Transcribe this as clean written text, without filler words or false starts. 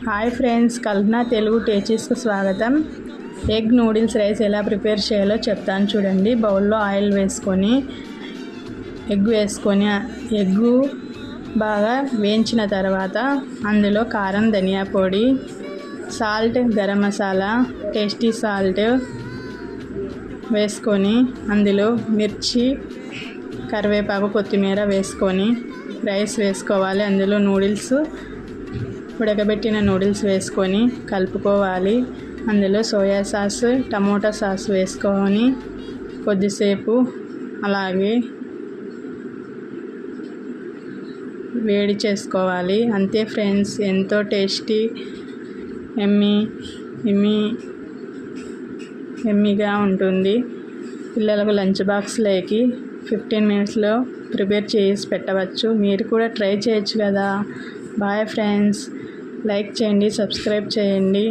Hi friends, కల్పన తెలుగు టేస్టీస్కు స్వాగతం. Egg noodles rice ఎలా prepare చేయాలో చెప్తాను చూడండి. బౌల్లో ఆయిల్ వేసుకొని ఎగ్గు బాగా వేయించిన తర్వాత అందులో కారం, ధనియా పొడి, salt, garam masala, tasty salt వేసుకొని అందులో మిర్చి, కరివేపాకు, కొత్తిమీర వేసుకొని రైస్ వేసుకోవాలి. అందులో ఉడకబెట్టిన నూడిల్స్ వేసుకొని కలుపుకోవాలి. అందులో సోయా సాస్, టమోటా సాస్ వేసుకొని కొద్దిసేపు అలాగే వేడి చేసుకోవాలి. అంతే ఫ్రెండ్స్, ఎంతో టేస్టీ ఎమ్మీగా ఉంటుంది. పిల్లలకు లంచ్ బాక్స్లోకి 15 మినిట్స్లో ప్రిపేర్ చేసి పెట్టవచ్చు. మీరు కూడా ట్రై చేయొచ్చు కదా. బాయ్ ఫ్రెండ్స్, లైక్ చేయండి, సబ్స్క్రైబ్ చేయండి.